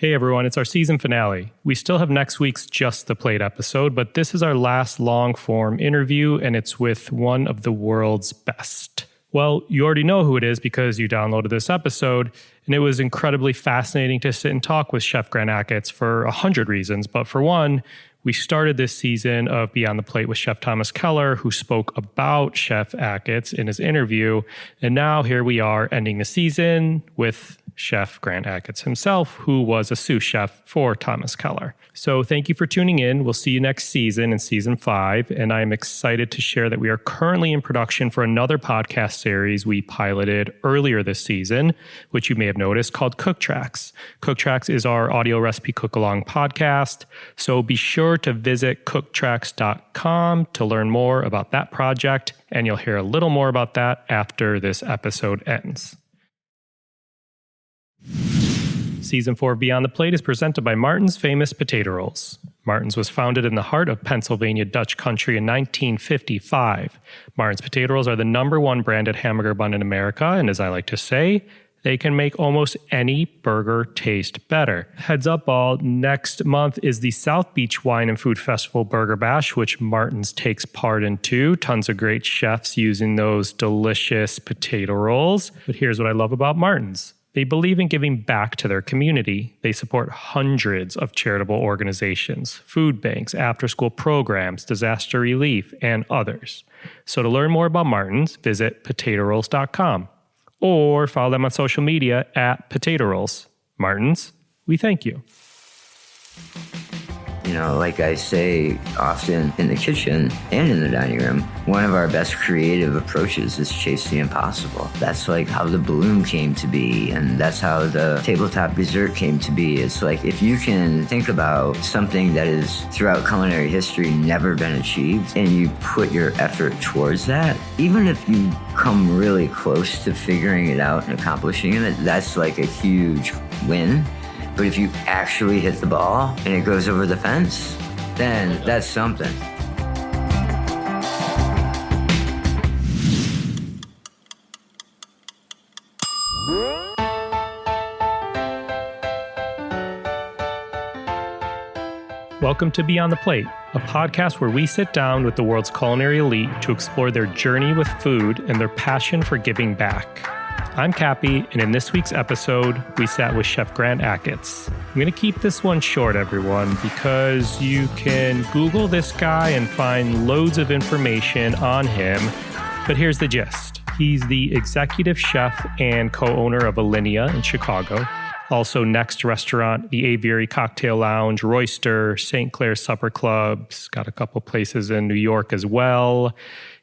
Hey everyone, it's our season finale. We still have next week's Just the Plate episode, but this is our last long-form interview, and it's with one of the world's best. Well, you already know who it is because you downloaded this episode, and it was incredibly fascinating to sit and talk with Chef Grant Achatz for 100 reasons. But for one, we started this season of Beyond the Plate with Chef Thomas Keller, who spoke about Chef Achatz in his interview. And now here we are ending the season with Chef Grant Achatz himself, who was a sous chef for Thomas Keller. So thank you for tuning in. We'll see you next season in season 5. And I am excited to share that we are currently in production for another podcast series we piloted earlier this season, which you may have noticed, called Cook Tracks. Cook Tracks is our audio recipe cook-along podcast. So be sure to visit cooktracks.com to learn more about that project. And you'll hear a little more about that after this episode ends. Season 4 of Beyond the Plate is presented by Martin's Famous Potato Rolls. Martin's was founded in the heart of Pennsylvania Dutch country in 1955. Martin's Potato Rolls are the #1 branded hamburger bun in America, and as I like to say, they can make almost any burger taste better. Heads up all, next month is the South Beach Wine and Food Festival Burger Bash, which Martin's takes part in too. Tons of great chefs using those delicious potato rolls. But here's what I love about Martin's. They believe in giving back to their community. They support hundreds of charitable organizations, food banks, after-school programs, disaster relief, and others. So to learn more about Martin's, visit potatorolls.com or follow them on social media at Potato Rolls. Martin's, we thank you. You know, like I say often in the kitchen and in the dining room, one of our best creative approaches is chase the impossible. That's like how the balloon came to be, and that's how the tabletop dessert came to be. It's like if you can think about something that is throughout culinary history never been achieved, and you put your effort towards that, even if you come really close to figuring it out and accomplishing it, that's like a huge win. But if you actually hit the ball and it goes over the fence, then that's something. Welcome to Beyond the Plate, a podcast where we sit down with the world's culinary elite to explore their journey with food and their passion for giving back. I'm Cappy, and in this week's episode, we sat with Chef Grant Achatz. I'm going to keep this one short, everyone, because you can Google this guy and find loads of information on him, but here's the gist. He's the executive chef and co-owner of Alinea in Chicago, also Next Restaurant, the Aviary Cocktail Lounge, Roister, St. Clair Supper Club, he's got a couple places in New York as well.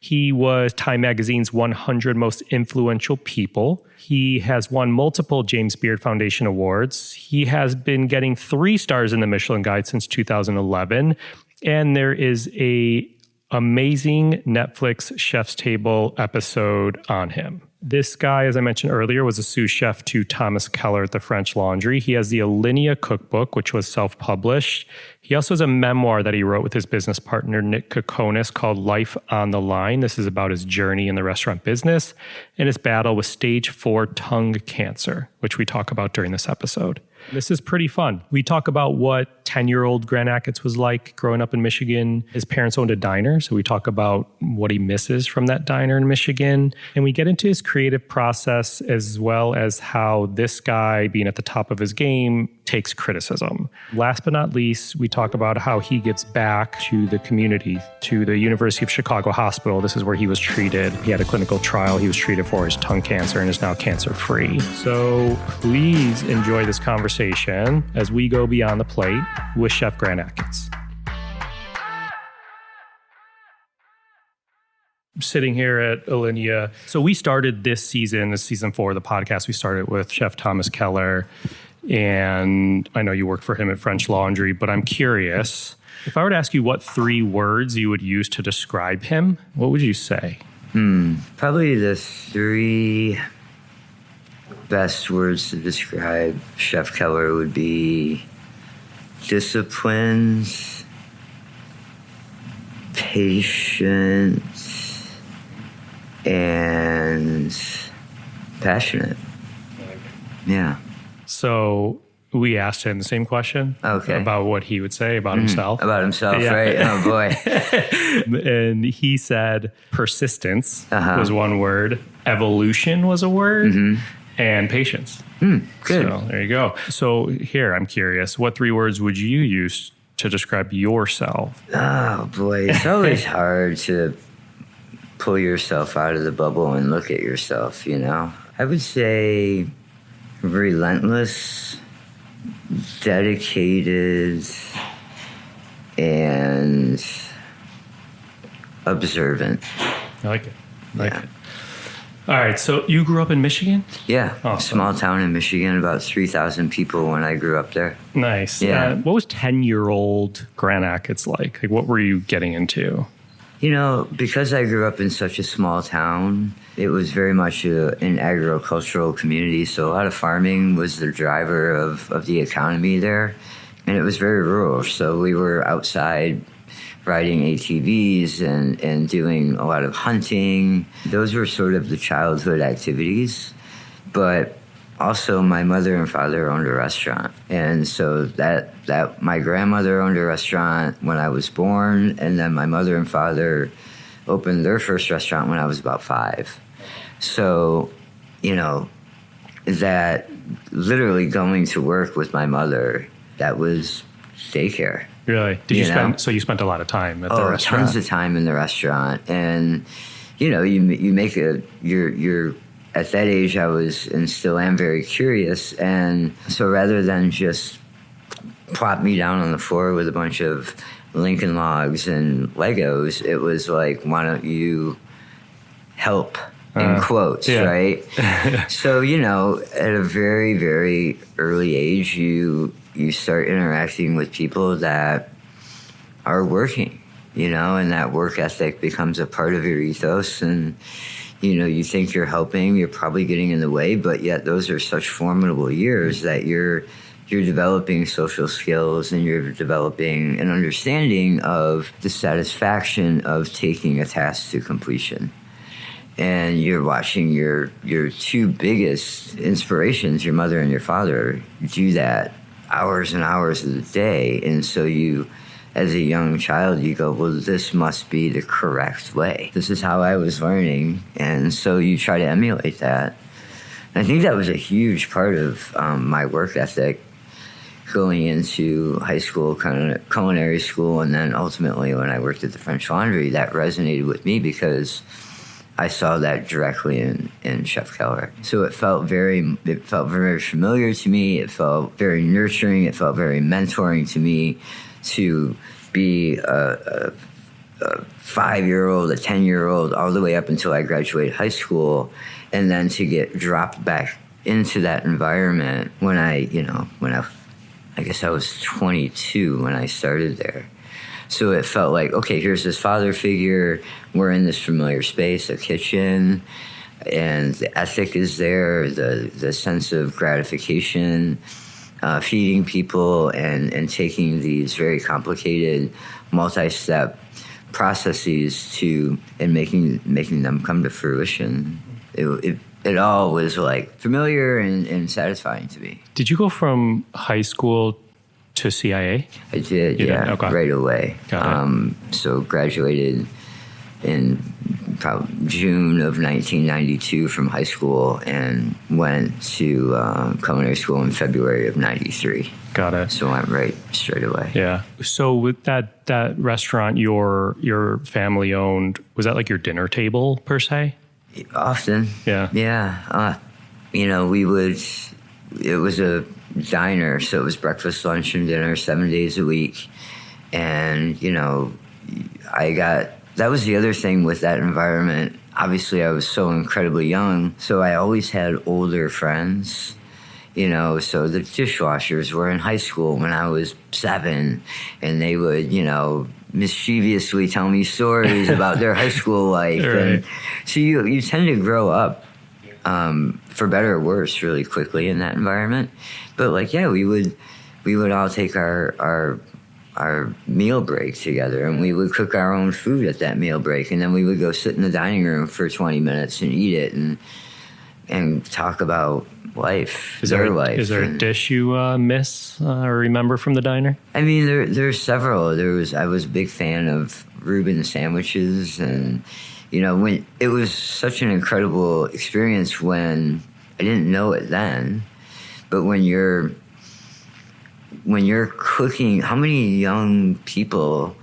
He was Time Magazine's 100 Most Influential People. He has won multiple James Beard Foundation awards. He has been getting 3 stars in the Michelin Guide since 2011. And there is a amazing Netflix Chef's Table episode on him. This guy, as I mentioned earlier, was a sous chef to Thomas Keller at the French Laundry. He has the Alinea cookbook, which was self-published. He also has a memoir that he wrote with his business partner, Nick Kokonis, called Life on the Line. This is about his journey in the restaurant business and his battle with stage 4 tongue cancer, which we talk about during this episode. This is pretty fun. We talk about what 10-year-old Grant Achatz was like growing up in Michigan. His parents owned a diner, so we talk about what he misses from that diner in Michigan. And we get into his creative process as well as how this guy, being at the top of his game, takes criticism. Last but not least, we talk about how he gives back to the community, to the University of Chicago Hospital. This is where he was treated. He had a clinical trial. He was treated for his tongue cancer and is now cancer-free. So please enjoy this conversation as we go beyond the plate with Chef Grant Achatz. Sitting here at Alinea. So we started this season, season 4 of the podcast, we started with Chef Thomas Keller. And I know you worked for him at French Laundry, but I'm curious, if I were to ask you what 3 words you would use to describe him, what would you say? Probably the 3 best words to describe Chef Keller would be disciplines, patience, and passionate. Yeah. So we asked him the same question about what he would say about himself. About himself, right? Oh, boy. And he said persistence was one word, evolution was a word, and patience. Good. So there you go. So here, I'm curious, what 3 words would you use to describe yourself? Oh, boy. It's always hard to pull yourself out of the bubble and look at yourself, you know? I would say relentless, dedicated, and observant. I like it. All right. So you grew up in Michigan? Yeah. Awesome. Small town in Michigan, about 3,000 people when I grew up there. Nice. Yeah. What was 10-year-old Grant Achatz like? Like, what were you getting into? You know, because I grew up in such a small town, it was very much an agricultural community. So a lot of farming was the driver of the economy there. And it was very rural. So we were outside riding ATVs and doing a lot of hunting. Those were sort of the childhood activities. But also my mother and father owned a restaurant. And so that my grandmother owned a restaurant when I was born, and then my mother and father opened their first restaurant when I was about 5. So, you know, that literally going to work with my mother, that was daycare. Really? You spent a lot of time at the restaurant? Tons of time in the restaurant. And, you know, you make you're at that age, I was and still am very curious. And so rather than just plop me down on the floor with a bunch of Lincoln Logs and Legos, it was like, why don't you help, in quotes, right? So, you know, at a very, very early age, you start interacting with people that are working, you know, and that work ethic becomes a part of your ethos. And, you know, you think you're helping, you're probably getting in the way, but yet those are such formidable years that you're developing social skills and you're developing an understanding of the satisfaction of taking a task to completion. And you're watching your 2 biggest inspirations, your mother and your father, do that hours and hours of the day. And so you, as a young child, you go, well, this must be the correct way. This is how I was learning. And so you try to emulate that. And I think that was a huge part of my work ethic going into high school, kind of culinary school, and then ultimately when I worked at the French Laundry, that resonated with me because I saw that directly in Chef Keller. So it felt very familiar to me. It felt very nurturing. It felt very mentoring to me to be a 5-year-old, a 10-year-old, all the way up until I graduated high school, and then to get dropped back into that environment when I guess I was 22 when I started there. So it felt like, okay, here's this father figure. We're in this familiar space, a kitchen, and the ethic is there, the sense of gratification, feeding people and taking these very complicated multi-step processes and making them come to fruition. It all was like familiar and satisfying to me. Did you go from high school to CIA? I did, yeah, okay. Right away. Got it. So graduated in probably June of 1992 from high school and went to culinary school in February of 93. Got it. So I went right straight away. Yeah. So with that restaurant your family owned, was that like your dinner table per se? Often. Yeah. Yeah. It was a diner, so it was breakfast, lunch, and dinner 7 days a week. And, that was the other thing with that environment. Obviously, I was so incredibly young, so I always had older friends, so the dishwashers were in high school when I was 7, and they would, mischievously tell me stories about their high school life. Right. And so you tend to grow up, for better or worse, really quickly in that environment. But we would all take our meal break together, and we would cook our own food at that meal break, and then we would go sit in the dining room for 20 minutes and eat it and talk about life. Is there a dish you miss or remember from the diner? I mean, there's several. I was a big fan of Reuben sandwiches, and when it was such an incredible experience when I didn't know it then, but when you're cooking, how many young people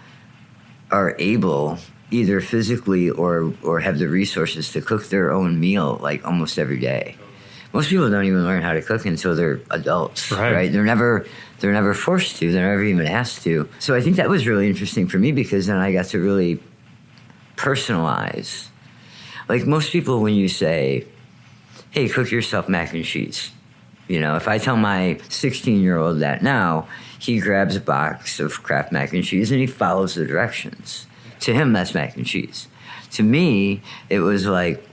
are able, either physically or have the resources to cook their own meal like almost every day? Most people don't even learn how to cook until they're adults, right? They're never forced to. They're never even asked to. So I think that was really interesting for me, because then I got to really personalize. Like most people, when you say, hey, cook yourself mac and cheese. If I tell my 16-year-old that now, he grabs a box of Kraft mac and cheese and he follows the directions. To him, that's mac and cheese. To me, it was like,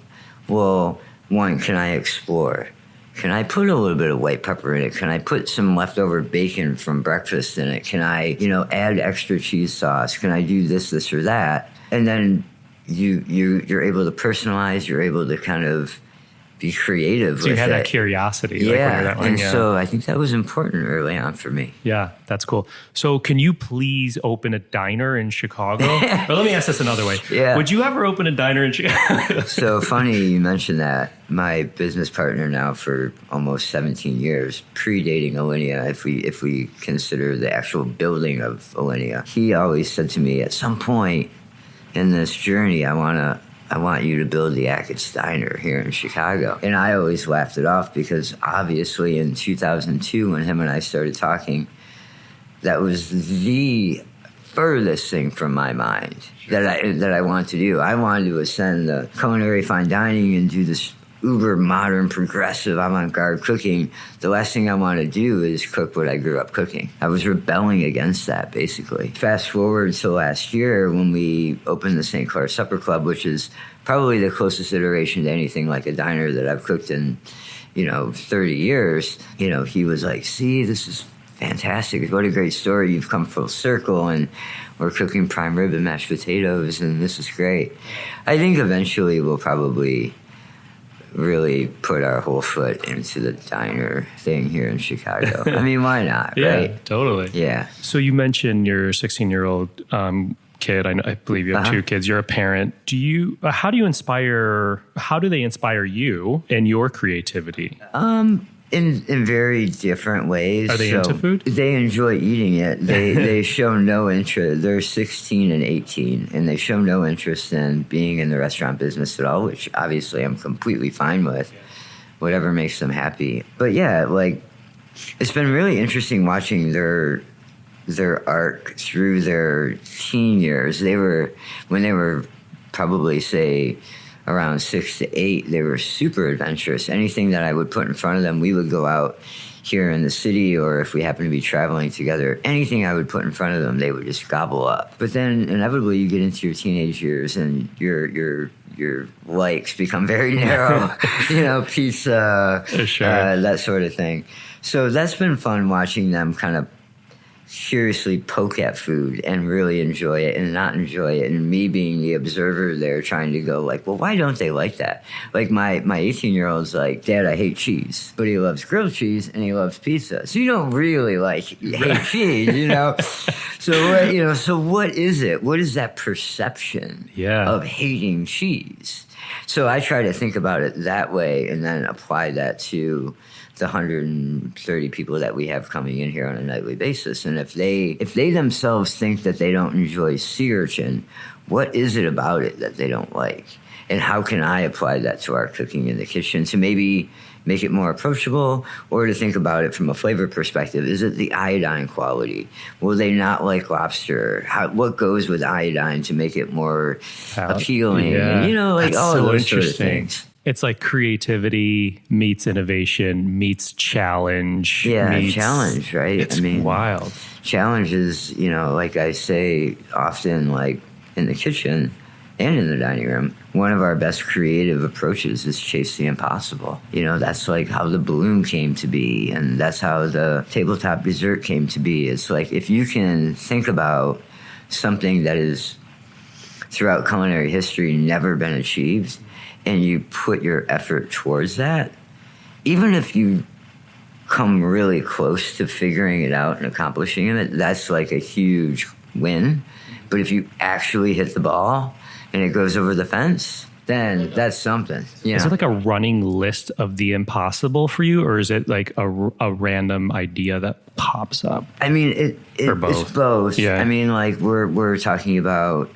well, one, can I explore? Can I put a little bit of white pepper in it? Can I put some leftover bacon from breakfast in it? Can I, add extra cheese sauce? Can I do this, or that? And then you're able to personalize. You're able to kind of be creative. So you had that curiosity. Yeah, so I think that was important early on for me. Yeah, that's cool. So can you please open a diner in Chicago? Or let me ask this another way. Yeah. Would you ever open a diner in Chicago? So funny you mentioned that. My business partner now for almost 17 years, predating Alinea, if we consider the actual building of Alinea, he always said to me, at some point in this journey, I want you to build the Achatz Diner here in Chicago. And I always laughed it off, because obviously in 2002, when him and I started talking, that was the furthest thing from my mind that I wanted to do. I wanted to ascend the culinary fine dining and do this uber modern, progressive, avant-garde cooking. The last thing I want to do is cook what I grew up cooking. I was rebelling against that, basically. Fast forward to last year when we opened the St. Clair Supper Club, which is probably the closest iteration to anything like a diner that I've cooked in, 30 years. He was like, see, this is fantastic. What a great story. You've come full circle, and we're cooking prime rib and mashed potatoes, and this is great. I think eventually we'll probably really put our whole foot into the diner thing here in Chicago. I mean, why not, right? Yeah, totally. Yeah. So you mentioned your 16-year-old kid. I believe you have two kids. You're a parent. How do they inspire you in your creativity? In very different ways. Are they into food? They enjoy eating it. They show no interest. They're 16 and 18, and they show no interest in being in the restaurant business at all, which obviously I'm completely fine with. Whatever makes them happy. But yeah, it's been really interesting watching their arc through their teen years. When they were probably, say, around 6 to 8, they were super adventurous. Anything that I would put in front of them, we would go out here in the city, or if we happened to be traveling together, anything I would put in front of them, they would just gobble up. But then inevitably you get into your teenage years and your likes become very narrow, pizza, sure. That sort of thing. So that's been fun watching them kind of curiously poke at food and really enjoy it and not enjoy it, and me being the observer there trying to go well, why don't they like that? Like my 18-year-old's like, Dad, I hate cheese, but he loves grilled cheese and he loves pizza. So you don't really hate cheese, So what is it? What is that perception of hating cheese? So I try to think about it that way and then apply that to the 130 people that we have coming in here on a nightly basis. And if they themselves think that they don't enjoy sea urchin, what is it about it that they don't like? And how can I apply that to our cooking in the kitchen to maybe make it more approachable, or to think about it from a flavor perspective? Is it the iodine quality? Will they not like lobster? What goes with iodine to make it more appealing? Yeah. And, That's all so of those sort of interesting. things. It's like creativity meets innovation meets challenge. Yeah, challenge, right? It's wild. Challenge is, like I say often, in the kitchen and in the dining room, one of our best creative approaches is chase the impossible. That's how the balloon came to be, and that's how the tabletop dessert came to be. It's if you can think about something that is throughout culinary history never been achieved, and you put your effort towards that, even if you come really close to figuring it out and accomplishing it, that's like a huge win. But if you actually hit the ball and it goes over the fence, then that's something. Is it like a running list of the impossible for you, or is it like a random idea that pops up? I mean, it's both. Yeah. I mean, like we're talking about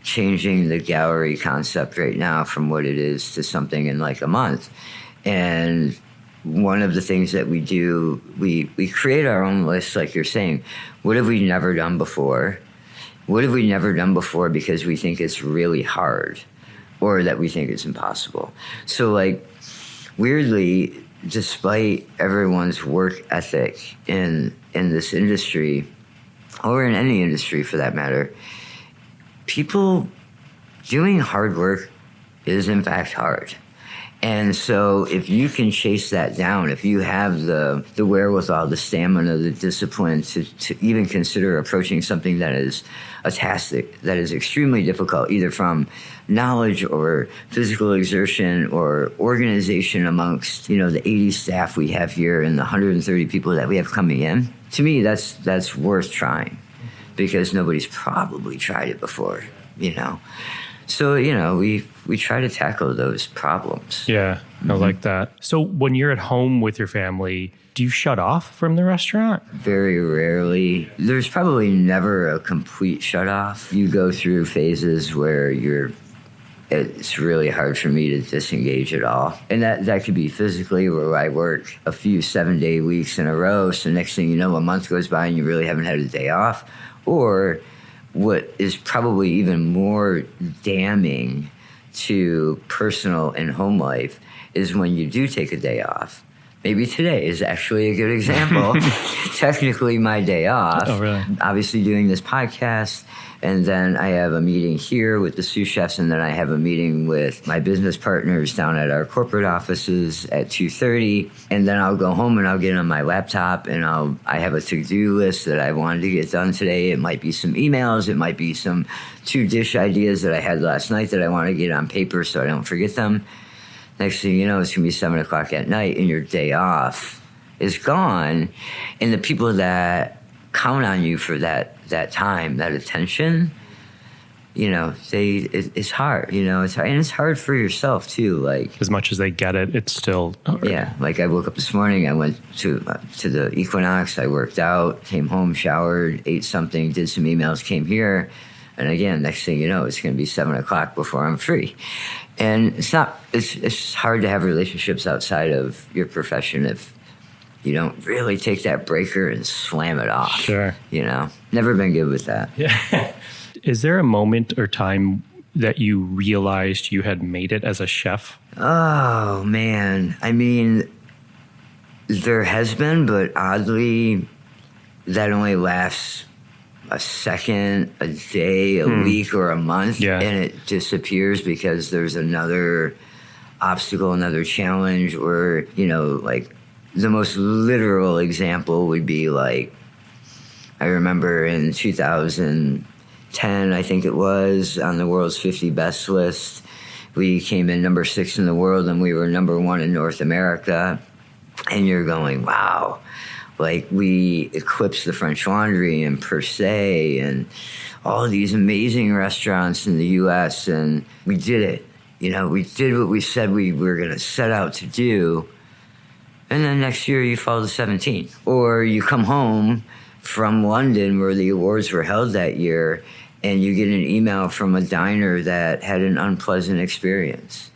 changing the gallery concept right now from what it is to something in like a month. And one of the things that we do, we create our own list, like you're saying. What have we never done before? What have we never done before because we think it's really hard or that we think it's impossible? So, like, weirdly, despite everyone's work ethic in this industry, or in any industry for that matter, people doing hard work is in fact hard. And so if you can chase that down, if you have the wherewithal, the stamina, the discipline to even consider approaching something that is a task that is extremely difficult, either from knowledge or physical exertion or organization amongst, the 80 staff we have here and the 130 people that we have coming in, to me, that's worth trying because nobody's probably tried it before, So, we try to tackle those problems. Yeah, I like that. So when you're at home with your family, do you shut off from the restaurant? Very rarely. There's probably never a complete shut off. You go through phases where it's really hard for me to disengage at all. And that could be physically, where I work a few 7-day weeks in a row. So next thing you know, a month goes by and you really haven't had a day off. Or what is probably even more damning to personal and home life is when you do take a day off. Maybe today is actually a good example. Technically my day off. Oh, really? Obviously doing this podcast, and then I have a meeting here with the sous chefs, and then I have a meeting with my business partners down at our corporate offices at 2:30, and then I'll go home and I'll get on my laptop and I have a to-do list that I wanted to get done today. It might be some emails, it might be some 2-dish ideas that I had last night that I want to get on paper so I don't forget them. Next thing you know, it's going to be 7 o'clock at night and your day off is gone. And the people that count on you for that time, that attention, it's hard, it's hard. And it's hard for yourself too. Like, as much as they get it, it's still hard. Yeah. Like I woke up this morning, I went to the Equinox, I worked out, came home, showered, ate something, did some emails, came here. And again, next thing you know, it's going to be 7 o'clock before I'm free. And it's hard to have relationships outside of your profession if you don't really take that breaker and slam it off. Sure. Never been good with that. Yeah. Is there a moment or time that you realized you had made it as a chef? Oh, man. I mean, there has been, but oddly, that only lasts a second, a day, a week, or a month, and it disappears because there's another obstacle, another challenge, or, like the most literal example would be like, I remember in 2010, I think it was, on the world's 50 best list, we came in number 6 in the world and we were number 1 in North America. And you're going, wow. Like, we eclipsed the French Laundry and Per Se and all of these amazing restaurants in the U.S. And we did it. We did what we said we were going to set out to do. And then next year you fall to 17. Or you come home from London where the awards were held that year and you get an email from a diner that had an unpleasant experience.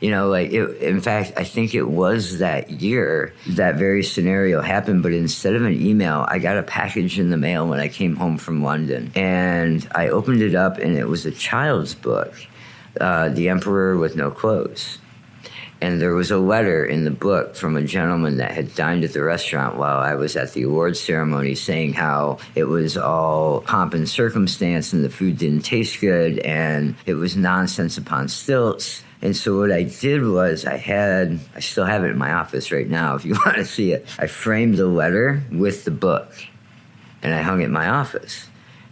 In fact, I think it was that year that very scenario happened, but instead of an email, I got a package in the mail when I came home from London. And I opened it up, and it was a child's book, The Emperor with No Clothes. And there was a letter in the book from a gentleman that had dined at the restaurant while I was at the awards ceremony saying how it was all pomp and circumstance and the food didn't taste good and it was nonsense upon stilts. And so what I did was I still have it in my office right now if you want to see it. I framed the letter with the book and I hung it in my office.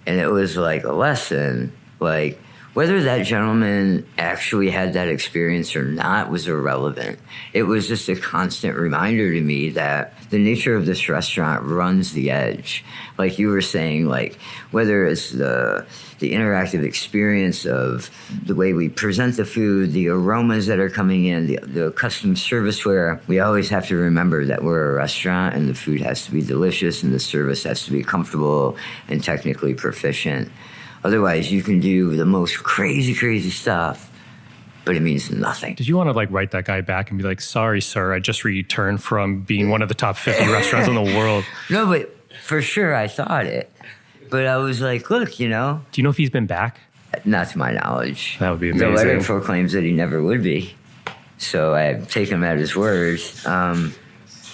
And it was like a lesson, like, Whether that gentleman actually had that experience or not was irrelevant. It was just a constant reminder to me that the nature of this restaurant runs the edge. Like you were saying, like whether it's the interactive experience of the way we present the food, the aromas that are coming in, the custom serviceware, we always have to remember that we're a restaurant and the food has to be delicious and the service has to be comfortable and technically proficient. Otherwise, you can do the most crazy stuff, but it means nothing. Did you want to like write that guy back and be like, sorry, sir, I just returned from being one of the top 50 restaurants in the world? No, but for sure I thought it. But I was like, look, Do you know if he's been back? Not to my knowledge. That would be amazing. The letter proclaims that he never would be. So I take him at his word. And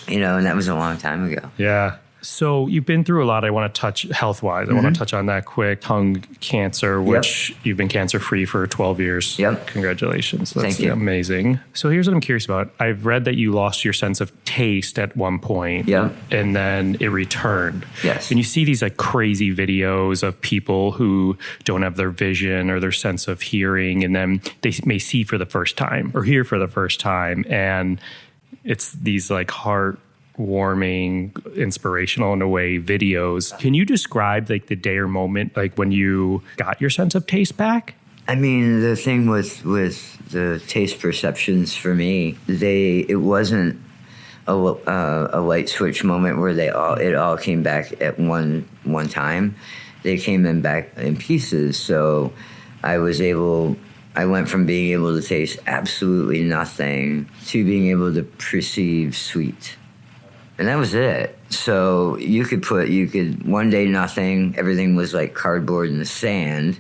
that was a long time ago. Yeah. So you've been through a lot. I want to touch health-wise. I want to touch on that quick. Tongue cancer, which you've been cancer-free for 12 years. Yep. Congratulations. That's Thank you. Amazing. So here's what I'm curious about. I've read that you lost your sense of taste at one point. Yep. And then it returned. Yes. And you see these like crazy videos of people who don't have their vision or their sense of hearing, and then they may see for the first time or hear for the first time. And it's these like heartwarming, inspirational in a way videos. Can you describe like the day or moment, like when you got your sense of taste back? I mean, the thing with the taste perceptions for me, it wasn't a light switch moment where it all came back at one time. They came in back in pieces. So I went from being able to taste absolutely nothing to being able to perceive sweet. And that was it. So you could one day nothing, everything was like cardboard in the sand.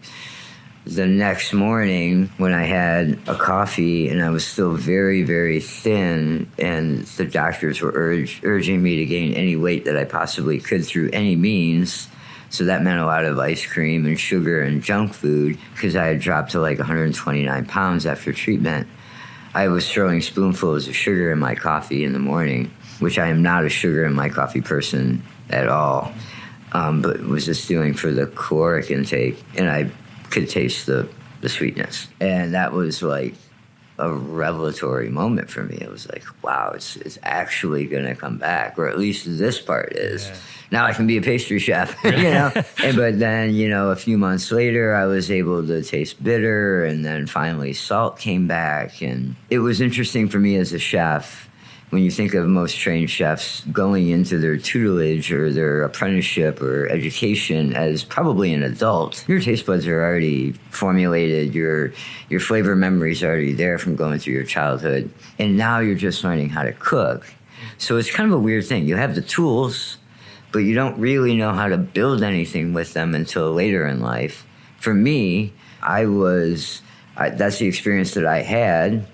The next morning when I had a coffee and I was still very, very thin and the doctors were urging me to gain any weight that I possibly could through any means. So that meant a lot of ice cream and sugar and junk food because I had dropped to like 129 pounds after treatment. I was throwing spoonfuls of sugar in my coffee in the morning, which I am not a sugar in my coffee person at all, but was just doing for the caloric intake, and I could taste the sweetness. And that was like a revelatory moment for me. It was like, wow, it's actually going to come back, or at least this part is. Yeah. Now I can be a pastry chef, But then, a few months later, I was able to taste bitter, and then finally salt came back. And it was interesting for me as a chef. When you think of most trained chefs going into their tutelage or their apprenticeship or education as probably an adult, your taste buds are already formulated, your flavor memories are already there from going through your childhood, and now you're just learning how to cook. So it's kind of a weird thing. You have the tools, but you don't really know how to build anything with them until later in life. For me, that's the experience that I had,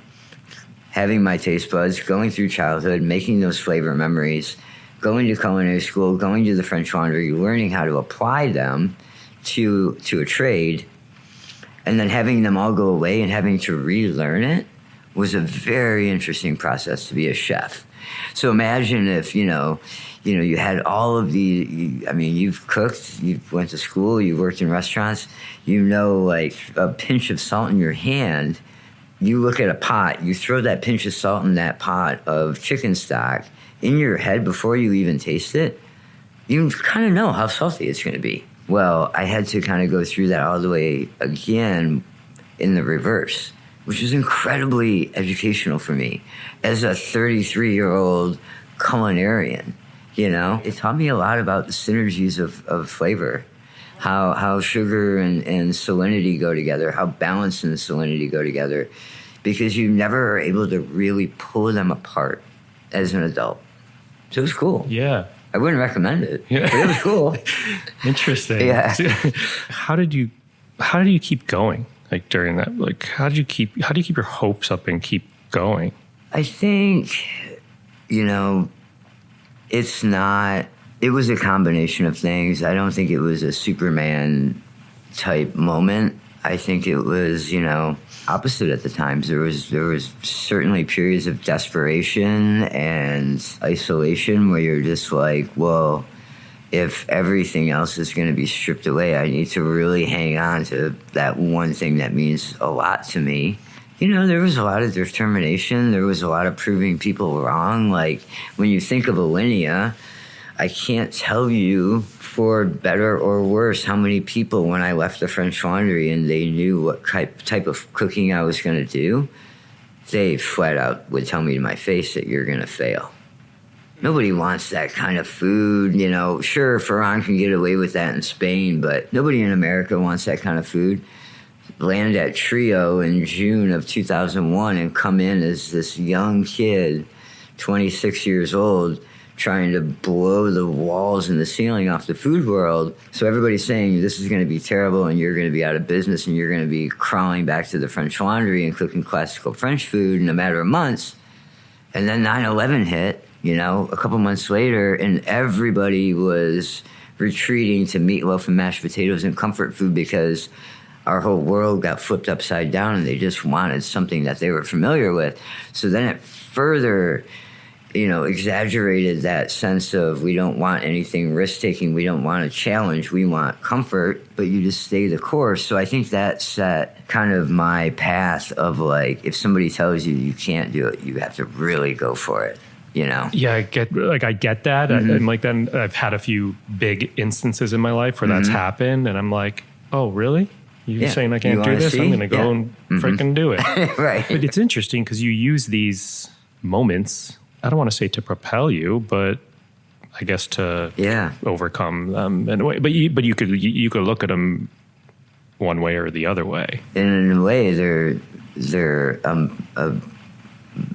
having my taste buds, going through childhood, making those flavor memories, going to culinary school, going to the French Laundry, learning how to apply them to a trade, and then having them all go away and having to relearn it was a very interesting process to be a chef. So imagine if, you had all of you've cooked, you went to school, you worked in restaurants, like a pinch of salt in your hand. You look at a pot, you throw that pinch of salt in that pot of chicken stock in your head before you even taste it, you kind of know how salty it's going to be. Well, I had to kind of go through that all the way again in the reverse, which is incredibly educational for me as a 33-year-old culinarian. It taught me a lot about the synergies of flavor, how sugar and salinity go together, how balance and salinity go together, because you never are able to really pull them apart as an adult. So it was cool. Yeah. I wouldn't recommend it, but it was cool. Interesting. Yeah. How did you keep going? Like during that, like how do you keep your hopes up and keep going? I think, it was a combination of things. I don't think it was a Superman type moment. I think it was, opposite at the times. There was certainly periods of desperation and isolation where you're just like, well, if everything else is going to be stripped away, I need to really hang on to that one thing that means a lot to me. There was a lot of determination. There was a lot of proving people wrong. Like, when you think of Alinea, I can't tell you, for better or worse, how many people, when I left the French Laundry and they knew what type of cooking I was going to do, they flat out would tell me to my face that you're going to fail. Nobody wants that kind of food. Sure, Ferran can get away with that in Spain, but nobody in America wants that kind of food. Landed at Trio in June of 2001 and come in as this young kid, 26 years old, trying to blow the walls and the ceiling off the food world. So everybody's saying this is going to be terrible and you're going to be out of business and you're going to be crawling back to the French Laundry and cooking classical French food in a matter of months. And then 9/11 hit, a couple months later, and everybody was retreating to meatloaf and mashed potatoes and comfort food because our whole world got flipped upside down and they just wanted something that they were familiar with. So then it further, exaggerated that sense of we don't want anything risk-taking, we don't want a challenge, we want comfort, but you just stay the course. So I think that set kind of my path of, like, if somebody tells you you can't do it, you have to really go for it. Yeah, I get that. Mm-hmm. And like, then I've had a few big instances in my life where that's happened, and I'm like, oh, really? You're saying I can't do this? I'm going to go and freaking do it. Right. But it's interesting because you use these moments, I don't want to say to propel you, but I guess to overcome them in a way. But you could look at them one way or the other way. And in a way, they're a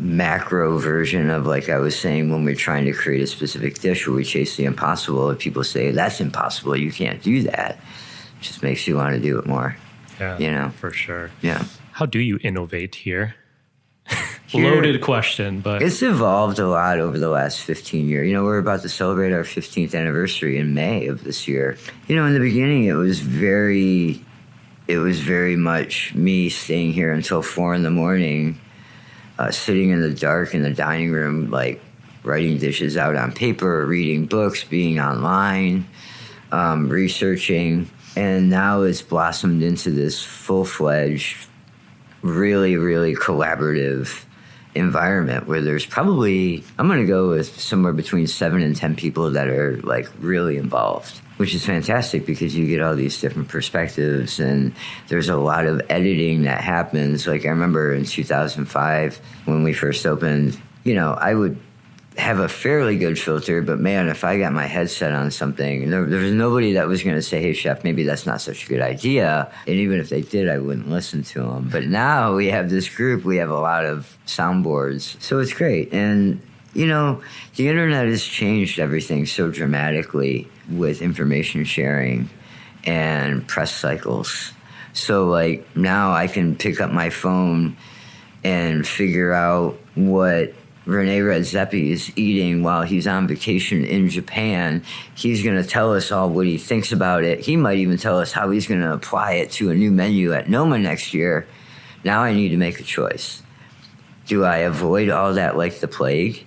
macro version of, like I was saying, when we're trying to create a specific dish where we chase the impossible, and people say, that's impossible, you can't do that. It just makes you want to do it more. Yeah, for sure. Yeah. How do you innovate here? Loaded question, but it's evolved a lot over the last 15 years. We're about to celebrate our 15th anniversary in May of this year. In the beginning, it was very much me staying here until 4 a.m, sitting in the dark in the dining room, like writing dishes out on paper, reading books, being online, researching. And now it's blossomed into this full-fledged, really, really collaborative environment where there's probably, I'm going to go with somewhere between 7 and 10 people that are, like, really involved, which is fantastic because you get all these different perspectives, and there's a lot of editing that happens. Like, I remember in 2005 when we first opened, I would have a fairly good filter, but man, if I got my headset on something, there was nobody that was going to say, hey, chef, maybe that's not such a good idea. And even if they did, I wouldn't listen to them. But now we have this group, we have a lot of soundboards. So it's great. And, the internet has changed everything so dramatically with information sharing and press cycles. So, like, now I can pick up my phone and figure out what Rene Redzepi is eating while he's on vacation in Japan. He's going to tell us all what he thinks about it. He might even tell us how he's going to apply it to a new menu at Noma next year. Now I need to make a choice. Do I avoid all that like the plague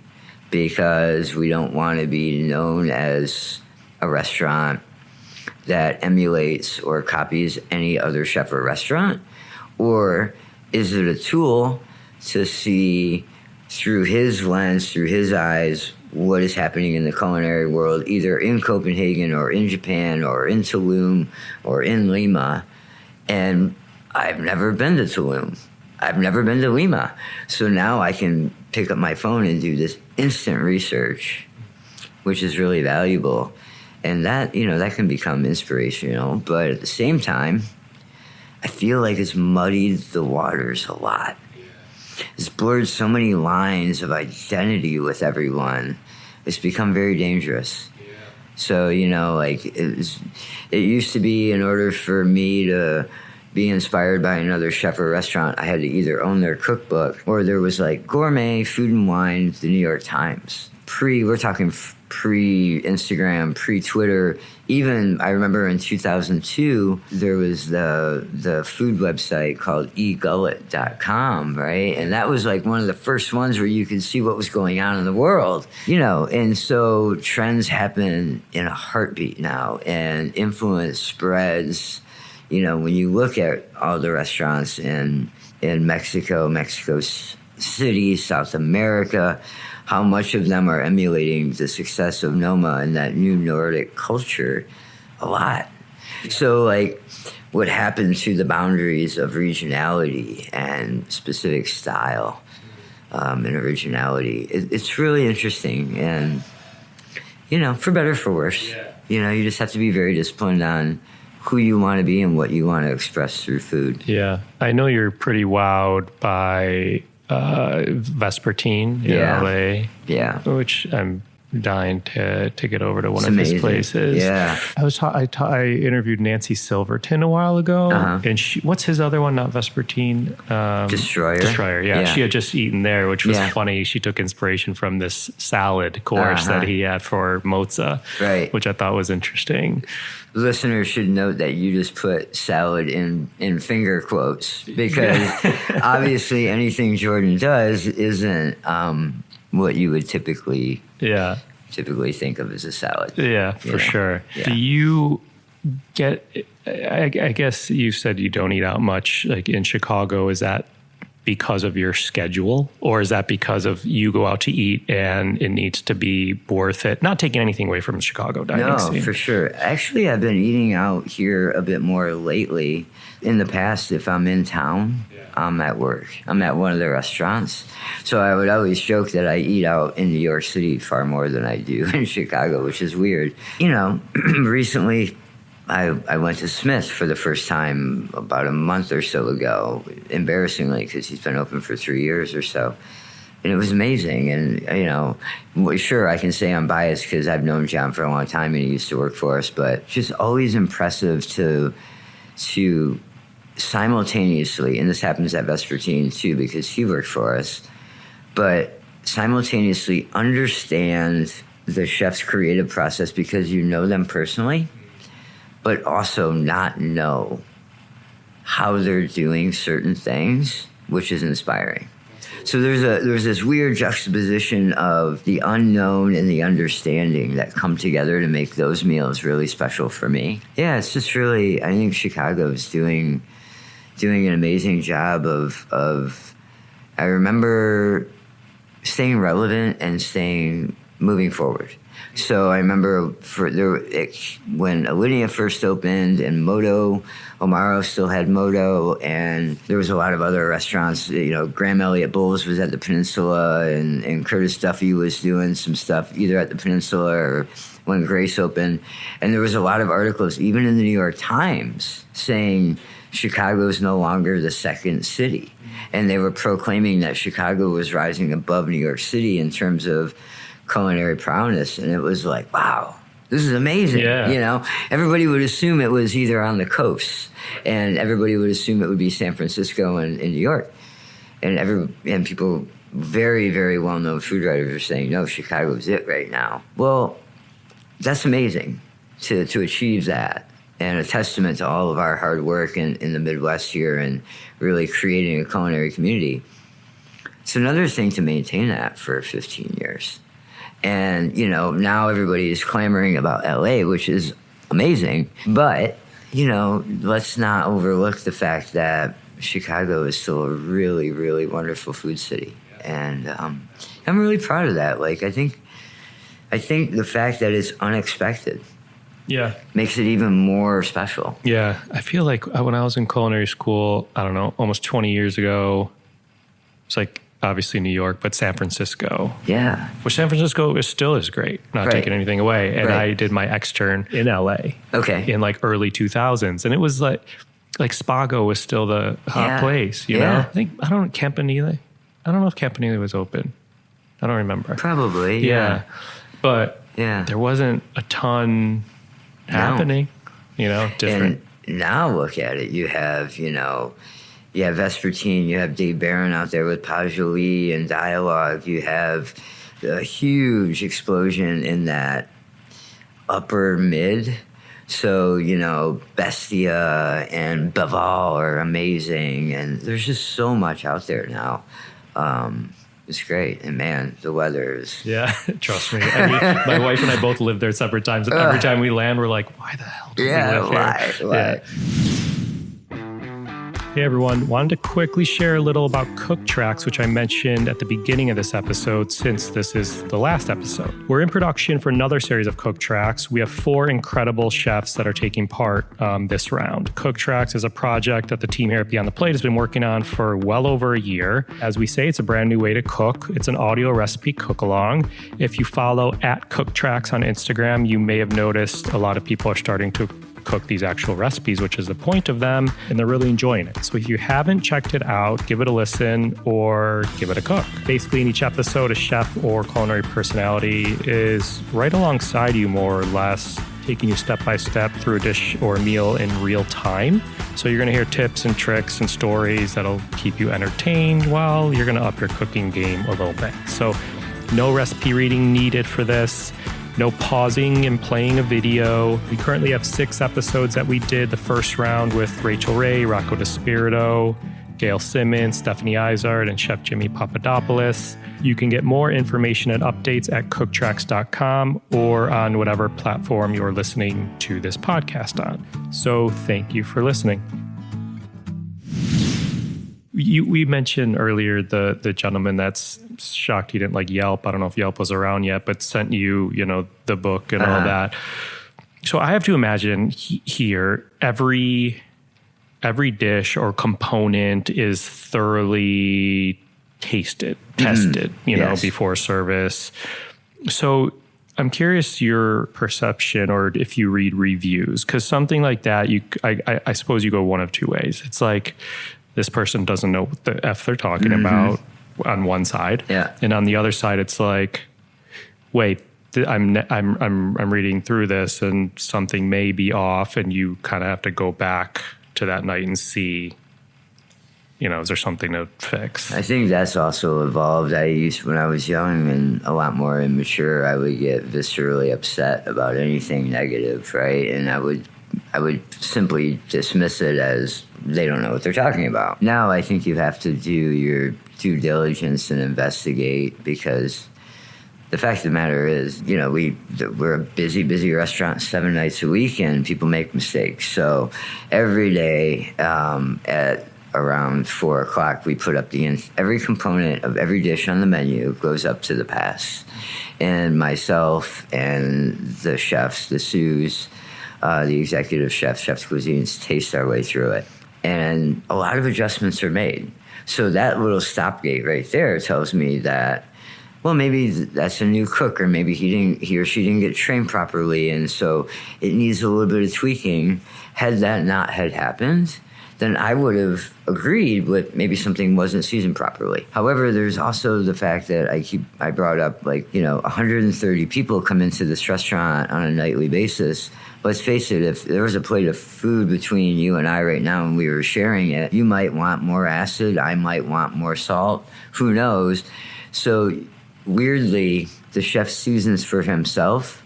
because we don't want to be known as a restaurant that emulates or copies any other chef or restaurant? Or is it a tool to see through his lens, through his eyes, what is happening in the culinary world, either in Copenhagen or in Japan or in Tulum or in Lima? And I've never been to Tulum. I've never been to Lima. So now I can pick up my phone and do this instant research, which is really valuable. And that, that can become inspirational. But at the same time, I feel like it's muddied the waters a lot. It's blurred so many lines of identity with everyone. It's become very dangerous. Yeah. So, it used to be, in order for me to be inspired by another chef or restaurant, I had to either own their cookbook or there was, like, Gourmet Food and Wine, the New York Times. we're talking pre-Instagram, pre-Twitter. Even I remember in 2002, there was the food website called egullet.com, right? And that was like one of the first ones where you could see what was going on in the world, and so trends happen in a heartbeat now, and influence spreads. When you look at all the restaurants in Mexico City, South America, how much of them are emulating the success of Noma and that new Nordic culture? A lot. So, like, what happened to the boundaries of regionality and specific style and originality? It's really interesting. And, for better or for worse, you just have to be very disciplined on who you want to be and what you want to express through food. Yeah. I know you're pretty wowed by Vespertine in LA. Yeah. Which I'm dying to get over to one of his places. Yeah. I interviewed Nancy Silverton a while ago, and what's his other one? Not Vespertine. Destroyer. Yeah. She had just eaten there, which was funny. She took inspiration from this salad course that he had for mozza, right? Which I thought was interesting. Listeners should note that you just put salad in finger quotes, because obviously anything Jordan does isn't what you would typically think of as a salad. Yeah, for sure. Yeah. Do you get, I guess you said you don't eat out much, like in Chicago. Is that because of your schedule, or is that because of you go out to eat and it needs to be worth it? Not taking anything away from the Chicago dining scene. No, for sure. Actually, I've been eating out here a bit more lately. In the past, if I'm in town, I'm at work. I'm at one of the restaurants. So I would always joke that I eat out in New York City far more than I do in Chicago, which is weird. Recently I went to Smith for the first time about a month or so ago, embarrassingly, because he's been open for 3 years or so. And it was amazing. And, sure, I can say I'm biased because I've known John for a long time and he used to work for us, but just always impressive to simultaneously, and this happens at Vespertine too because he worked for us, but simultaneously understand the chef's creative process because you know them personally, but also not know how they're doing certain things, which is inspiring. So there's this weird juxtaposition of the unknown and the understanding that come together to make those meals really special for me. Yeah, it's just really, I think Chicago is doing an amazing job of I remember staying relevant and moving forward. So I remember when Alinea first opened and Omaro still had Moto, and there was a lot of other restaurants. Graham Elliott Bowles was at the Peninsula, and Curtis Duffy was doing some stuff either at the Peninsula or when Grace opened. And there was a lot of articles, even in the New York Times, saying Chicago is no longer the second city. And they were proclaiming that Chicago was rising above New York City in terms of culinary prowess. And it was like, wow, this is amazing. Yeah. Everybody would assume it was either on the coast, and everybody would assume it would be San Francisco and New York. And people, very, very well-known food writers are saying, no, Chicago's it right now. Well, that's amazing to achieve that, and a testament to all of our hard work in the Midwest here and really creating a culinary community. It's another thing to maintain that for 15 years. And, now everybody is clamoring about LA, which is amazing. But, let's not overlook the fact that Chicago is still a really, really wonderful food city. And I'm really proud of that. Like, I think the fact that it's unexpected makes it even more special. Yeah. I feel like when I was in culinary school, I don't know, almost 20 years ago, it's like, obviously New York, but San Francisco. Yeah. Which San Francisco still is great, not taking anything away. And I did my extern in LA. Okay. In like early 2000s. And it was like Spago was still the hot place, you know? I don't know if Campanile was open. I don't remember. Probably, yeah. But there wasn't a ton happening, different. And now look at it. You have, Vespertine, you have Dave Barron out there with Pas Jolie and Dialogue. You have a huge explosion in that upper mid. So, Bestia and Baval are amazing, and there's just so much out there now. It's great, and man, the weather is... Yeah, trust me. I mean, my wife and I both lived there separate times, and every time we land, we're like, why the hell do we live here? Why? Yeah. Hey everyone, wanted to quickly share a little about Cook Tracks, which I mentioned at the beginning of this episode, since this is the last episode. We're in production for another series of Cook Tracks. We have 4 incredible chefs that are taking part this round. Cook Tracks is a project that the team here at Beyond the Plate has been working on for well over a year. As we say, it's a brand new way to cook. It's an audio recipe cook-along. If you follow @Cook Tracks on Instagram, you may have noticed a lot of people are starting to cook these actual recipes, which is the point of them, and they're really enjoying it. So if you haven't checked it out, give it a listen or give it a cook. Basically, in each episode, a chef or culinary personality is right alongside you, more or less, taking you step by step through a dish or a meal in real time. So you're going to hear tips and tricks and stories that'll keep you entertained while you're going to up your cooking game a little bit. So no recipe reading needed for this. No pausing and playing a video. We currently have 6 episodes that we did the first round with Rachel Ray, Rocco DeSpirito, Gail Simmons, Stephanie Izard, and Chef Jimmy Papadopoulos. You can get more information and updates at cooktracks.com or on whatever platform you're listening to this podcast on. So thank you for listening. We mentioned earlier the gentleman that's shocked he didn't like Yelp. I don't know if Yelp was around yet, but sent you, the book and all that. So I have to imagine here, every dish or component is thoroughly tasted, tested, yes, before service. So I'm curious your perception, or if you read reviews, because something like that, I suppose you go one of two ways. It's like, this person doesn't know what the F they're talking about on one side. Yeah. And on the other side, it's like, wait, I'm reading through this and something may be off, and you kind of have to go back to that night and see, is there something to fix? I think that's also evolved. When I was young and a lot more immature, I would get viscerally upset about anything negative, right? And I would simply dismiss it as they don't know what they're talking about. Now I think you have to do your due diligence and investigate, because the fact of the matter is, we're a busy restaurant 7 nights a week, and people make mistakes. So every day at around 4 o'clock, we put up every component of every dish on the menu goes up to the pass. And myself and the chefs, the sous, the executive chefs cuisines, taste our way through it. And a lot of adjustments are made. So that little stopgate right there tells me that, well, maybe that's a new cook, or maybe he or she didn't get trained properly, and so it needs a little bit of tweaking. Had that not had happened, then I would have agreed with maybe something wasn't seasoned properly. However, there's also the fact that I brought up, 130 people come into this restaurant on a nightly basis. Let's face it, if there was a plate of food between you and I right now and we were sharing it, you might want more acid, I might want more salt, who knows? So weirdly, the chef seasons for himself,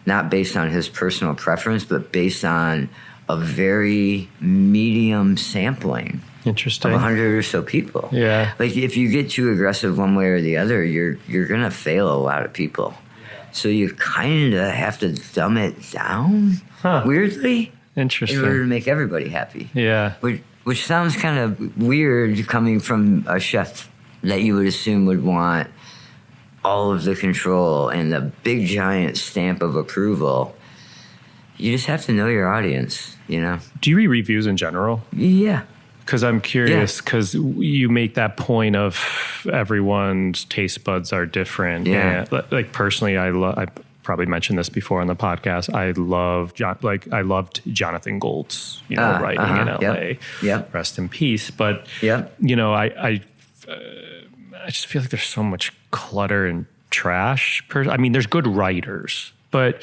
not based on his personal preference, but based on a very medium sampling. Interesting. Of 100 or so people. Yeah. If you get too aggressive one way or the other, you're going to fail a lot of people. So you kind of have to dumb it down, weirdly, interesting, in order to make everybody happy. Yeah. Which sounds kind of weird coming from a chef that you would assume would want all of the control and the big giant stamp of approval. You just have to know your audience, Do you read reviews in general? Yeah. Because I'm curious, because you make that point of everyone's taste buds are different. Yeah. And personally, I probably mentioned this before on the podcast. I loved Jonathan Golt's, writing in LA. Yep. Rest in peace. But I just feel like there's so much clutter and trash. There's good writers, but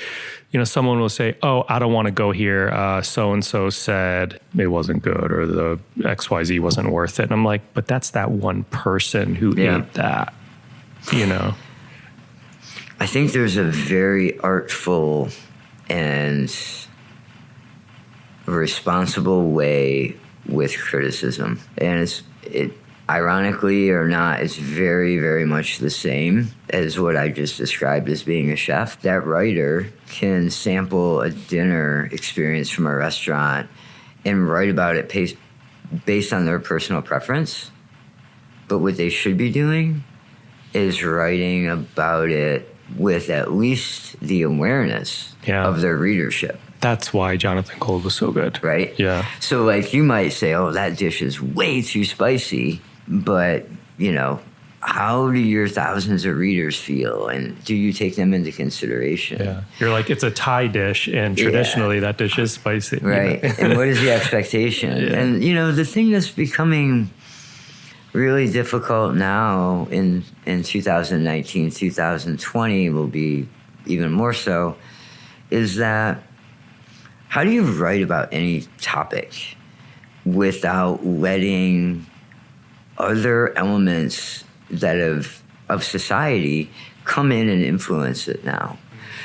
someone will say, "Oh, I don't want to go here. So and so said it wasn't good, or the XYZ wasn't worth it." And I'm like, "But that's that one person who ate that." I think there's a very artful and responsible way with criticism. And it ironically or not, it's very, very much the same as what I just described as being a chef. That writer can sample a dinner experience from a restaurant and write about it based on their personal preference. But what they should be doing is writing about it with at least the awareness of their readership. That's why Jonathan Gold was so good. Right? Yeah. So, like, you might say, oh, that dish is way too spicy. But, you know, how do your thousands of readers feel? And do you take them into consideration? Yeah. You're like, it's a Thai dish, and traditionally that dish is spicy. Right. You know? And what is the expectation? Yeah. And, you know, the thing that's becoming really difficult now in 2019, 2020 will be even more so, is that how do you write about any topic without letting other elements of society come in and influence it now?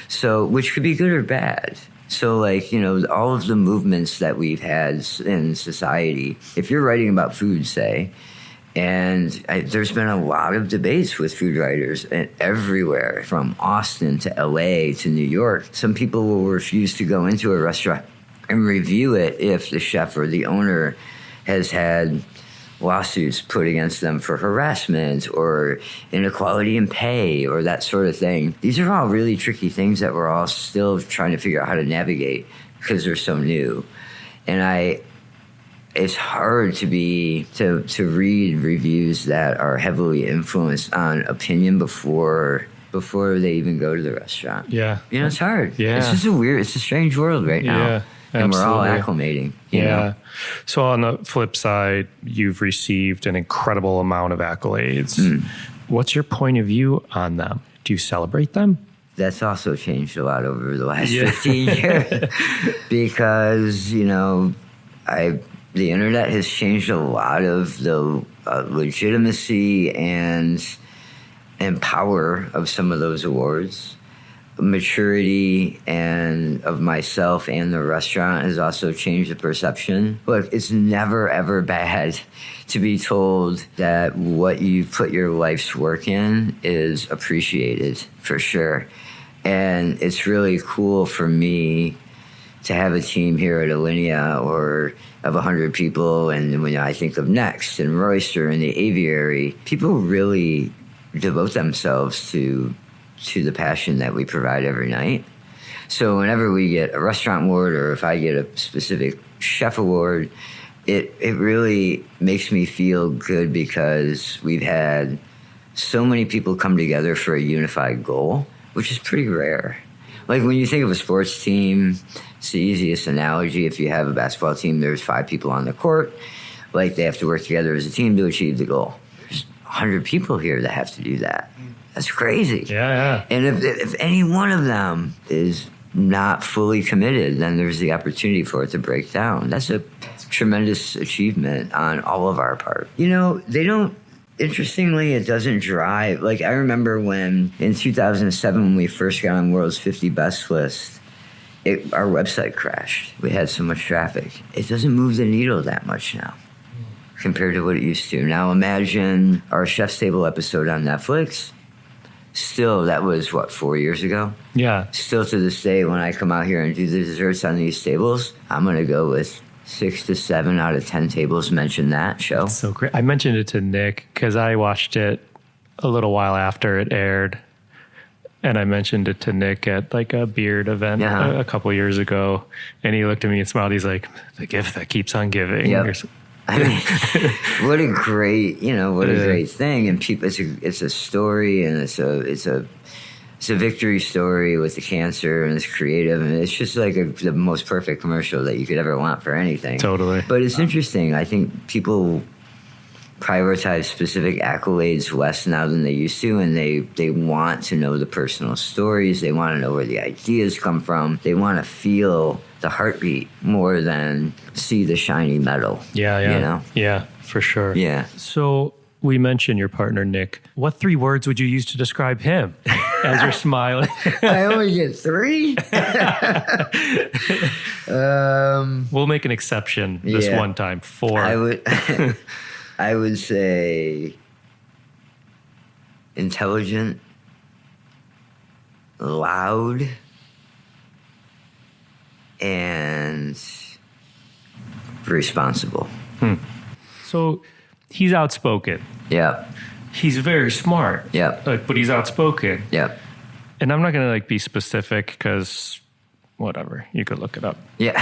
So, which could be good or bad. So, like, you know, all of the movements that we've had in society, if you're writing about food, say, and there's been a lot of debates with food writers everywhere, from Austin to LA to New York. Some people will refuse to go into a restaurant and review it if the chef or the owner has had lawsuits put against them for harassment or inequality in pay or that sort of thing. These are all really tricky things that we're all still trying to figure out how to navigate because they're so new. And it's hard to read reviews that are heavily influenced on opinion before they even go to the restaurant. Yeah. You know, it's hard. Yeah. It's just it's a strange world right now. Yeah. And absolutely. we're all acclimating. You know? So on the flip side, you've received an incredible amount of accolades. What's your point of view on them? Do you celebrate them? That's also changed a lot over the last 15 years because, you know, the internet has changed a lot of the legitimacy and power of some of those awards. Maturity and of myself and the restaurant has also changed the perception. Look, it's never ever bad to be told that what you put your life's work in is appreciated, for sure. And it's really cool for me to have a team here at Alinea or of 100 people, and when I think of Next and Roister and the Aviary, people really devote themselves to the passion that we provide every night. So whenever we get a restaurant award or if I get a specific chef award, it really makes me feel good because we've had so many people come together for a unified goal, which is pretty rare. Like when you think of a sports team, it's the easiest analogy. If you have a basketball team, there's 5 people on the court. Like they have to work together as a team to achieve the goal. There's 100 people here that have to do that. That's crazy. Yeah. And if any one of them is not fully committed, then there's the opportunity for it to break down. That's a tremendous achievement on all of our part. You know, interestingly, it doesn't drive. Like, I remember when, in 2007, when we first got on World's 50 Best list, our website crashed. We had so much traffic. It doesn't move the needle that much now compared to what it used to. Now, imagine our Chef's Table episode on Netflix. Still, that was, 4 years ago? Yeah. Still to this day, when I come out here and do the desserts on these tables, I'm going to go with 6 to 7 out of 10 tables mention that show. That's so great. I mentioned it to Nick because I watched it a little while after it aired. And I mentioned it to Nick at like a beard event a couple of years ago. And he looked at me and smiled. He's like, the gift that keeps on giving. Yep. I mean, what a great thing. And people, it's a story, and it's a victory story with the cancer, and it's creative, and it's just like the most perfect commercial that you could ever want for anything. Totally. But it's interesting. I think people prioritize specific accolades less now than they used to, and they want to know the personal stories. They want to know where the ideas come from. They want to feel the heartbeat more than see the shiny medal. Yeah. You know? Yeah, for sure. Yeah. So we mentioned your partner, Nick. What 3 words would you use to describe him as you're smiling? I only get 3? We'll make an exception this one time. 4. I would say intelligent, loud, and responsible. So he's outspoken. Yep. He's very smart. Yep. But he's outspoken. Yep. And I'm not going to be specific because whatever, you could look it up. Yeah.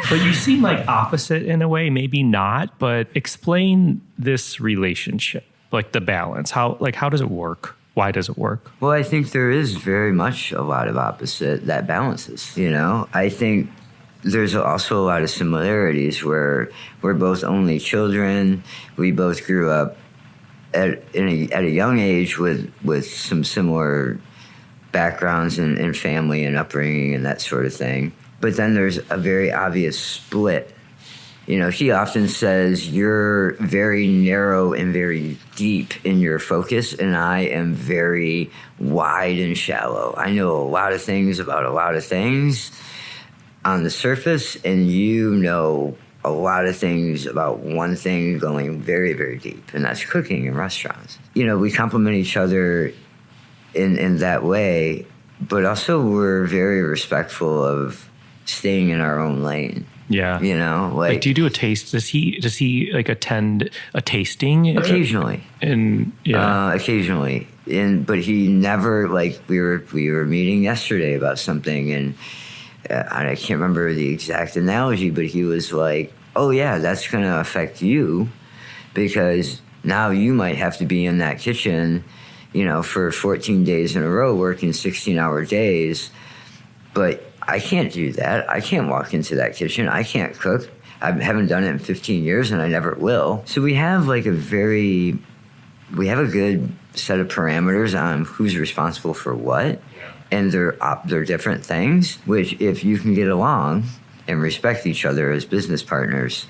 But you seem like opposite in a way, maybe not, but explain this relationship, like the balance. How does it work? Why does it work? Well, I think there is very much a lot of opposite that balances, I think there's also a lot of similarities where we're both only children. We both grew up at a young age with some similar backgrounds and family and upbringing and that sort of thing. But then there's a very obvious split. He often says, you're very narrow and very deep in your focus, and I am very wide and shallow. I know a lot of things about a lot of things on the surface, and you know a lot of things about one thing going very, very deep, and that's cooking in restaurants. We complement each other in that way, but also we're very respectful of staying in our own lane. Yeah. Do you do a taste? Does he attend a tasting? Occasionally. Occasionally. But he never, we were meeting yesterday about something, and I can't remember the exact analogy, but he was like, oh yeah, that's going to affect you because now you might have to be in that kitchen, for 14 days in a row working 16-hour days. But I can't do that. I can't walk into that kitchen. I can't cook. I haven't done it in 15 years and I never will. So we have a good set of parameters on who's responsible for what. And they're different things, which if you can get along and respect each other as business partners,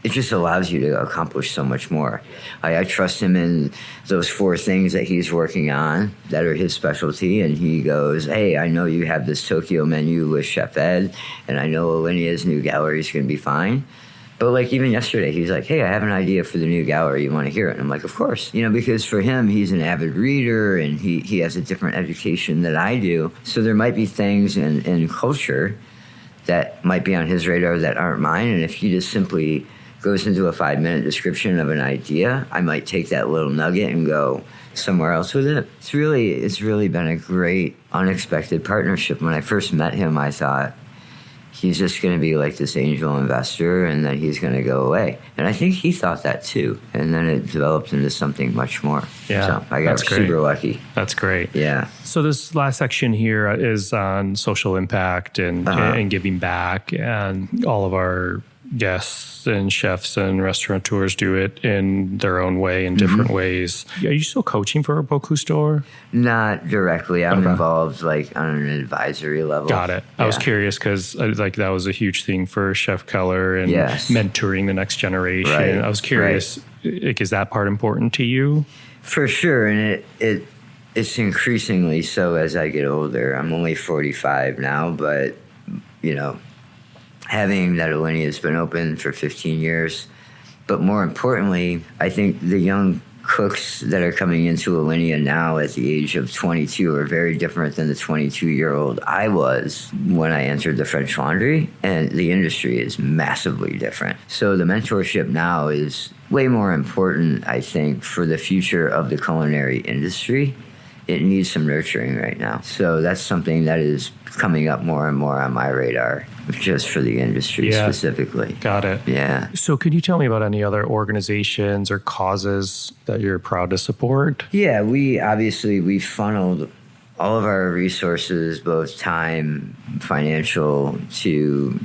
it just allows you to accomplish so much more. I trust him in those 4 things that he's working on that are his specialty, and he goes, hey, I know you have this Tokyo menu with Chef Ed, and I know Alinea's new gallery is going to be fine. But even yesterday, he's like, hey, I have an idea for the new gallery. You want to hear it? And I'm like, of course. Because for him, he's an avid reader and he has a different education than I do. So there might be things in culture that might be on his radar that aren't mine. And if he just simply goes into a 5-minute description of an idea, I might take that little nugget and go somewhere else with it. It's really been a great, unexpected partnership. When I first met him, I thought, he's just going to be like this angel investor and then he's going to go away. And I think he thought that too. And then it developed into something much more. Yeah, so I got super lucky. That's great. Yeah. So this last section here is on social impact and giving back. And all of our guests and chefs and restaurateurs do it in their own way, in different ways. Are you still coaching for a Boku store? Not directly. I'm involved on an advisory level. Got it. Yeah. I was curious because that was a huge thing for Chef Keller and mentoring the next generation. Right. I was curious, is that part important to you? For sure. And it's increasingly so as I get older. I'm only 45 now, but having that Alinea has been open for 15 years. But more importantly, I think the young cooks that are coming into Alinea now at the age of 22 are very different than the 22-year-old I was when I entered the French Laundry, and the industry is massively different. So the mentorship now is way more important, I think, for the future of the culinary industry. It needs some nurturing right now. So that's something that is coming up more and more on my radar, just for the industry specifically. Got it. Yeah. So could you tell me about any other organizations or causes that you're proud to support? Yeah, we funneled all of our resources, both time, financial,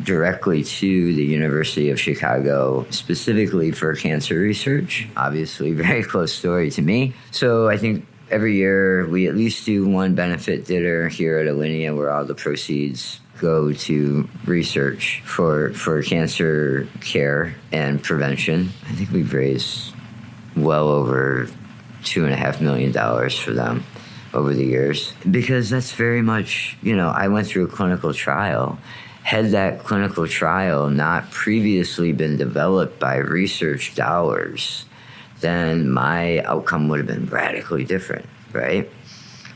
directly to the University of Chicago, specifically for cancer research. Obviously, very close story to me. So I think every year, we at least do one benefit dinner here at Alinea where all the proceeds go to research for cancer care and prevention. I think we've raised well over $2.5 million for them over the years. Because that's very much, I went through a clinical trial. Had that clinical trial not previously been developed by research dollars, then my outcome would have been radically different, right?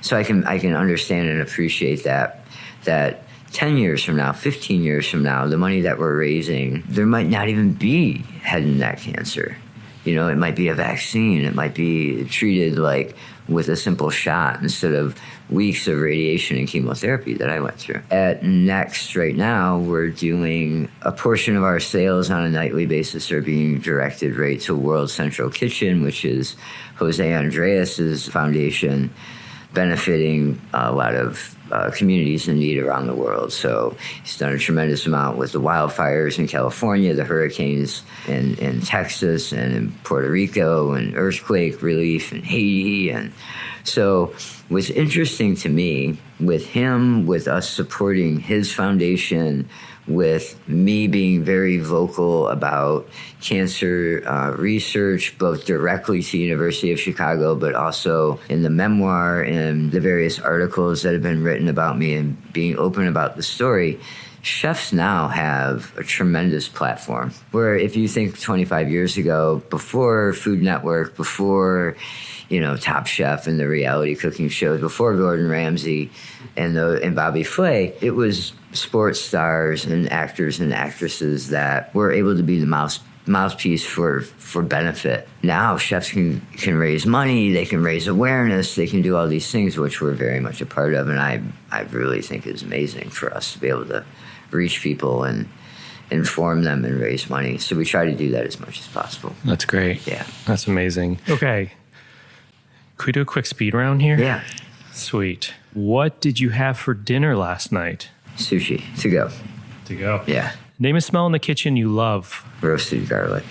So I can understand and appreciate that 10 years from now, 15 years from now, the money that we're raising, there might not even be head and neck cancer. It might be a vaccine. It might be treated like with a simple shot instead of weeks of radiation and chemotherapy that I went through. At Next right now, we're doing a portion of our sales on a nightly basis are being directed right to World Central Kitchen, which is Jose Andreas's foundation, benefiting a lot of communities in need around the world. So he's done a tremendous amount with the wildfires in California, the hurricanes in Texas and in Puerto Rico, and earthquake relief in Haiti. And so what's interesting to me with him, with us supporting his foundation, with me being very vocal about cancer research, both directly to University of Chicago, but also in the memoir and the various articles that have been written about me and being open about the story, chefs now have a tremendous platform. Where if you think 25 years ago, before Food Network, before Top Chef and the reality cooking shows, before Gordon Ramsay and Bobby Flay, it was sports stars and actors and actresses that were able to be the mouthpiece for benefit. Now chefs can raise money, they can raise awareness, they can do all these things, which we're very much a part of, and I really think is amazing for us to be able to reach people and inform them and raise money. So we try to do that as much as possible. That's great. Yeah. That's amazing. Okay. Could we do a quick speed round here? Yeah. Sweet. What did you have for dinner last night? Sushi. To go. To go. Yeah. Name a smell in the kitchen you love. Roasted garlic.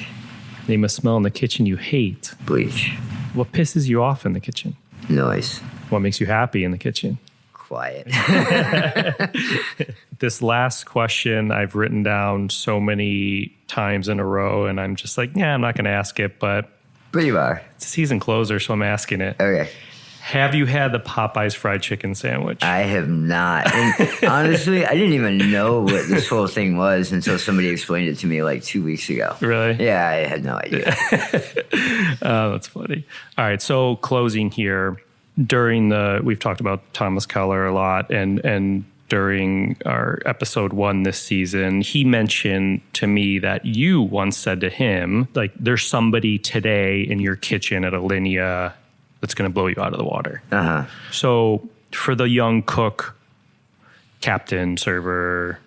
Name a smell in the kitchen you hate. Bleach. What pisses you off in the kitchen? Noise. What makes you happy in the kitchen? Quiet. This last question I've written down so many times in a row, and I'm just like, I'm not going to ask it, but you are. It's a season closer, so I'm asking it. Okay. Have you had the Popeyes fried chicken sandwich? I have not. And honestly, I didn't even know what this whole thing was until somebody explained it to me like 2 weeks ago. Really? Yeah, I had no idea. Oh, that's funny. All right, so closing here. We've talked about Thomas Keller a lot, and during our episode 1 this season, he mentioned to me that you once said to him, like, there's somebody today in your kitchen at Alinea that's going to blow you out of the water. Uh-huh. So for the young cook, captain, server,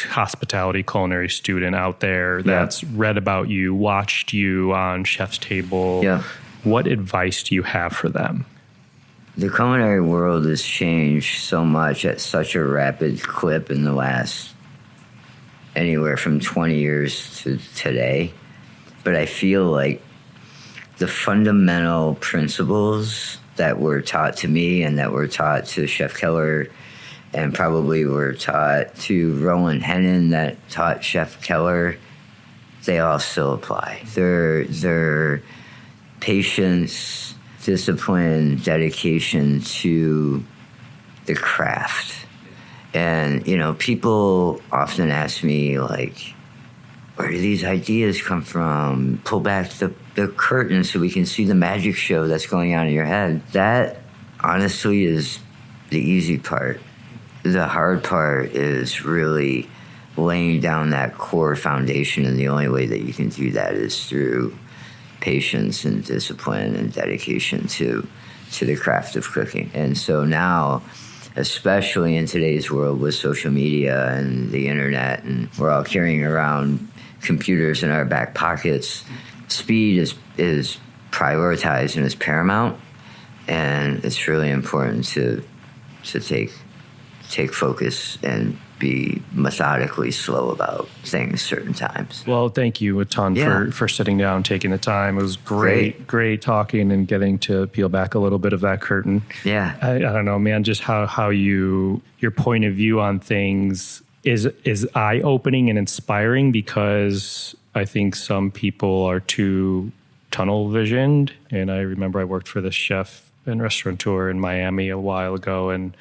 hospitality, culinary student out there that's read about you, watched you on Chef's Table, what advice do you have for them? The culinary world has changed so much at such a rapid clip in the last anywhere from 20 years to today. But I feel like the fundamental principles that were taught to me and that were taught to Chef Keller and probably were taught to Roland Hennon that taught Chef Keller, they all still apply. They're patience, discipline, dedication to the craft. And, people often ask me, like, where do these ideas come from? Pull back the curtain so we can see the magic show that's going on in your head. That, honestly, is the easy part. The hard part is really laying down that core foundation, and the only way that you can do that is through patience and discipline and dedication to the craft of cooking. And so now, especially in today's world with social media and the internet, and we're all carrying around computers in our back pockets, speed is prioritized and is paramount, and it's really important to take focus and be methodically slow about things certain times. Well, thank you a ton for sitting down, taking the time. It was great talking and getting to peel back a little bit of that curtain. Yeah. I don't know, man, just how your point of view on things is eye-opening and inspiring, because I think some people are too tunnel visioned. And I remember I worked for this chef and restaurateur in Miami a while ago, and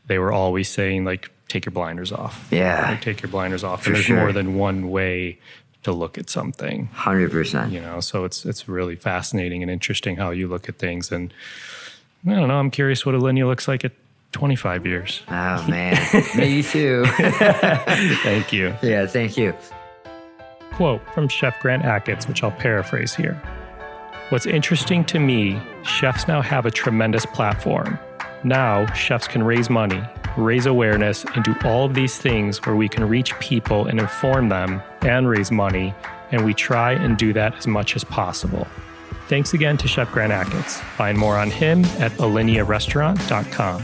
they were always saying, like, take your blinders off. Yeah. Like, take your blinders off. For And there's sure. more than one way to look at something. 100%. You know, so it's really fascinating and interesting how you look at things. And I don't know, I'm curious what Alinea looks like at 25 years. Oh, man. Me too. Thank you. Yeah, thank you. Quote from Chef Grant Achatz, which I'll paraphrase here. What's interesting to me, chefs now have a tremendous platform. Now, chefs can raise money, raise awareness, and do all of these things where we can reach people and inform them and raise money, and we try and do that as much as possible. Thanks again to Chef Grant Achatz. Find more on him at alinearestaurant.com.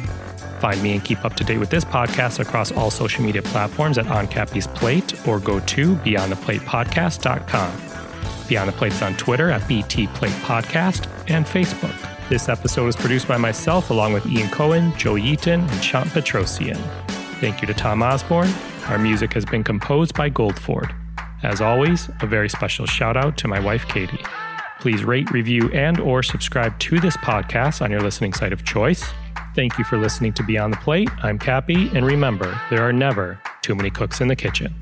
Find me and keep up to date with this podcast across all social media platforms at On Cappy's Plate, or go to beyondtheplatepodcast.com. Beyond the Plate's on Twitter at BT Plate Podcast and Facebook. This episode was produced by myself along with Ian Cohen, Joe Yeaton, and Chant Petrosian. Thank you to Tom Osborne. Our music has been composed by Goldford. As always, a very special shout out to my wife, Katie. Please rate, review, and or subscribe to this podcast on your listening site of choice. Thank you for listening to Beyond the Plate. I'm Cappy, and remember, there are never too many cooks in the kitchen.